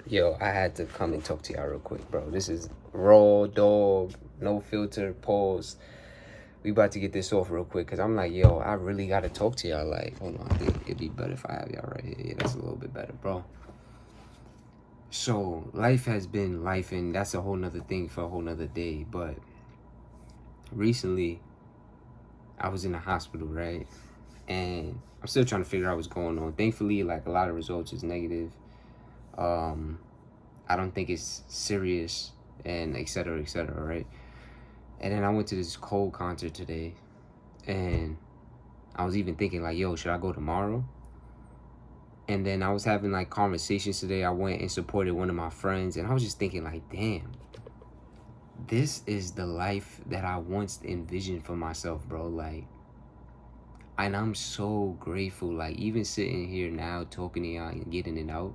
Yo, I had to come and talk to y'all real quick, bro. This is raw dog, no filter, pause. We about to get this off real quick because I'm like, yo, I really got to talk to y'all. Like, hold on, I think it'd be better if I have y'all right here. Yeah, that's a little bit better, bro. So, life has been life, and that's a whole nother thing for a whole nother day. But recently, I was in the hospital, right? And I'm still trying to figure out what's going on. Thankfully, like, a lot of results is negative. I don't think it's serious, and et cetera, right? And then I went to this Cole concert today, and I was even thinking like, yo, should I go tomorrow? And then I was having like conversations today. I went and supported one of my friends, and I was just thinking like, damn, this is the life that I once envisioned for myself, bro. Like, and I'm so grateful. Like, even sitting here now talking to y'all and getting it out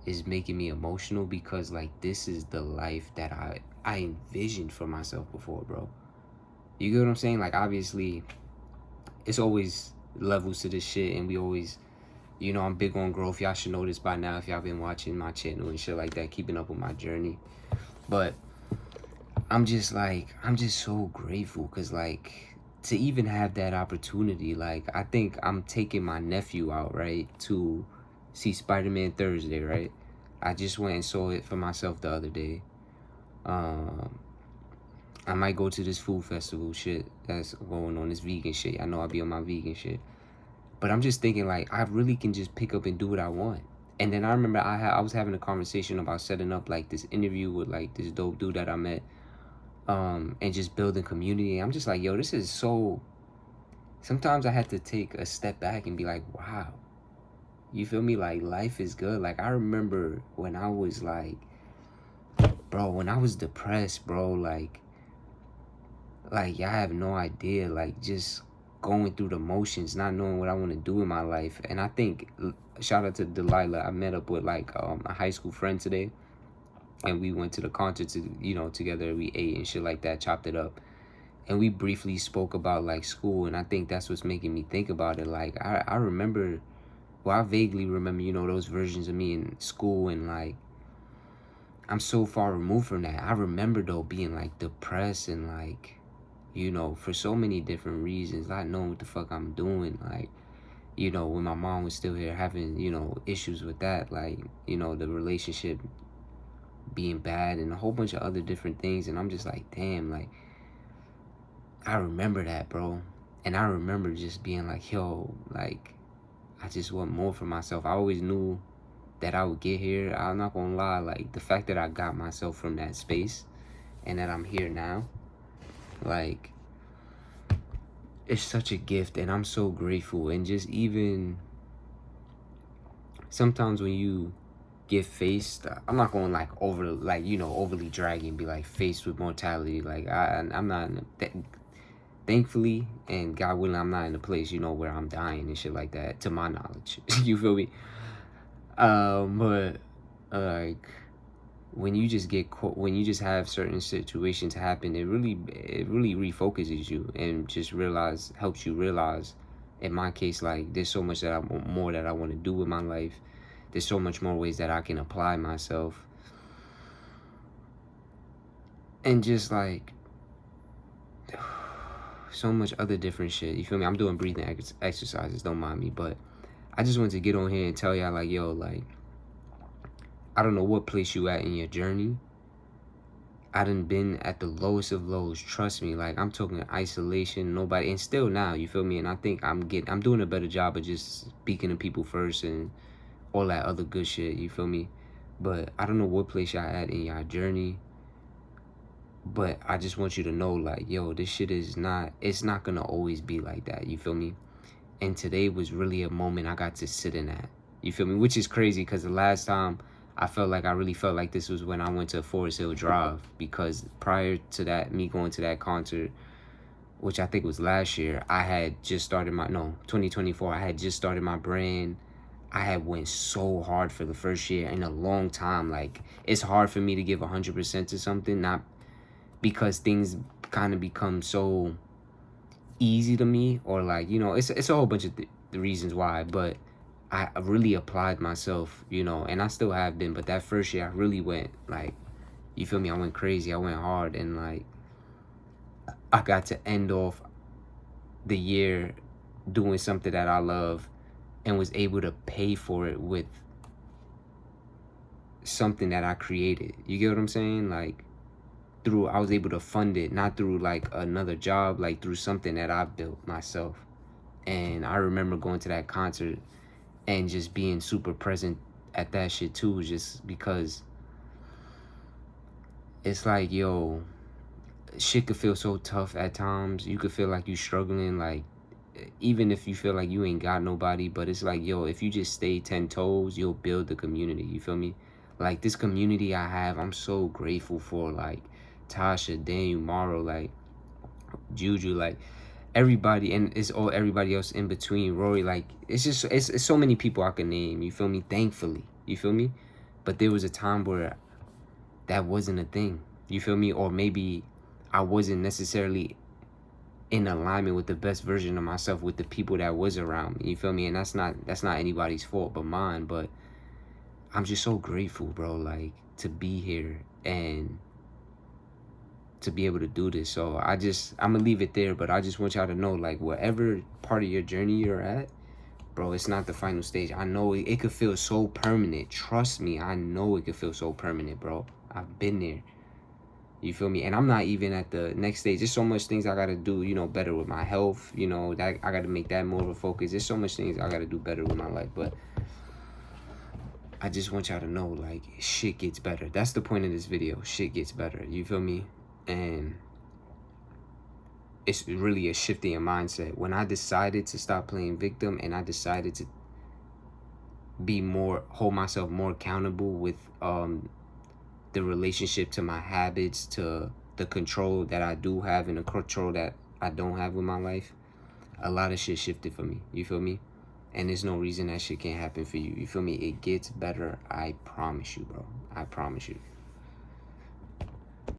is making me emotional because like this is the life that I envisioned for myself before, bro. You get what I'm saying? Like, obviously, it's always levels to this shit, and we always, I'm big on growth. Y'all should know this by now if y'all been watching my channel and shit like that, keeping up with my journey. But I'm just so grateful because, like, to even have that opportunity, like, I think I'm taking my nephew out, right, to see Spider-Man Thursday, right? I just went and saw it for myself the other day. I might go to this food festival shit that's going on, this vegan shit. I know I'll be on my vegan shit. But I'm just thinking, like, I really can just pick up and do what I want. And then I remember I was having a conversation about setting up, like, this interview with, like, this dope dude that I met, and just building community. I'm just like, yo, this is so... Sometimes I had to take a step back and be like, wow. You feel me? Like, life is good. Like, I remember when I was, like... Bro, when I was depressed, bro, like, y'all have no idea, like, just going through the motions, not knowing what I want to do in my life. And I think, shout out to Delilah, I met up with, like, a high school friend today, and we went to the concert together. We ate and shit like that, chopped it up, and we briefly spoke about, like, school. And I think that's what's making me think about it. Like, I remember, well, I vaguely remember, those versions of me in school, and, like, I'm so far removed from that. I remember, though, being, like, depressed and, like, for so many different reasons, not knowing what the fuck I'm doing. Like, when my mom was still here, having, issues with that, like, the relationship being bad and a whole bunch of other different things. And I'm just like, damn, like, I remember that, bro. And I remember just being like, yo, like, I just want more for myself. I always knew that I would get here. I'm not gonna lie, like, the fact that I got myself from that space and that I'm here now, like, it's such a gift, and I'm so grateful. And just even sometimes when you get faced, I'm not going like overly dragging and be like faced with mortality. Like, I'm not thankfully and God willing, I'm not in a place where I'm dying and shit like that, to my knowledge. You feel me? But like, when you just get caught, when you just have certain situations happen, it really refocuses you and just helps you realize, in my case, like, there's so much that I want to do with my life. There's so much more ways that I can apply myself, and just like so much other different shit. You feel me? I'm doing breathing exercises, don't mind me, but I just wanted to get on here and tell y'all, like, yo, like, I don't know what place you at in your journey. I done been at the lowest of lows, trust me. Like, I'm talking isolation, nobody, and still now, you feel me? And I think I'm doing a better job of just speaking to people first and all that other good shit, you feel me? But I don't know what place y'all at in y'all journey, but I just want you to know, like, yo, this shit is not, it's not gonna always be like that, you feel me? And today was really a moment I got to sit in that, you feel me? Which is crazy, because the last time I really felt like this was when I went to Forest Hill Drive, because prior to that, me going to that concert, which I think was last year, I had just started 2024, I had just started my brand. I had went so hard for the first year in a long time. Like, it's hard for me to give 100% to something, not because things kind of become so easy to me, or like, it's a whole bunch of the reasons why, but I really applied myself, you know, and I still have been, but that first year I really went like, you feel me? I went crazy. I went hard, and like I got to end off the year doing something that I love and was able to pay for it with something that I created. You get what I'm saying? Like through I was able to fund it, not through like another job, like through something that I built myself. And I remember going to that concert and just being super present at that shit too, just because it's like, yo, shit could feel so tough at times. You could feel like you struggling, like even if you feel like you ain't got nobody, but it's like, yo, if you just stay 10 toes, you'll build the community. You feel me? Like this community I have, I'm so grateful for. Like Tasha, Daniel, Morrow, like Juju, like everybody, and it's all everybody else in between. Rory, like it's just it's so many people I can name. You feel me? Thankfully, you feel me? But there was a time where that wasn't a thing. You feel me? Or maybe I wasn't necessarily in alignment with the best version of myself with the people that was around me. You feel me? And that's not anybody's fault but mine. But I'm just so grateful, bro, like to be here and to be able to do this. So I'm gonna leave it there, but I just want y'all to know, like, whatever part of your journey you're at, bro, it's not the final stage. I know it could feel so permanent. Trust me, I know it could feel so permanent, bro. I've been there. You feel me? And I'm not even at the next stage. There's so much things I gotta do, you know, better with my health. You know, that I gotta make that more of a focus. There's so much things I gotta do better with my life. But I just want y'all to know, like, shit gets better. That's the point of this video. Shit gets better. You feel me? And it's really a shift in your mindset. When I decided to stop playing victim and I decided to hold myself more accountable with the relationship to my habits, to the control that I do have and the control that I don't have with my life, a lot of shit shifted for me. You feel me? And there's no reason that shit can't happen for you. You feel me? It gets better. I promise you, bro. I promise you.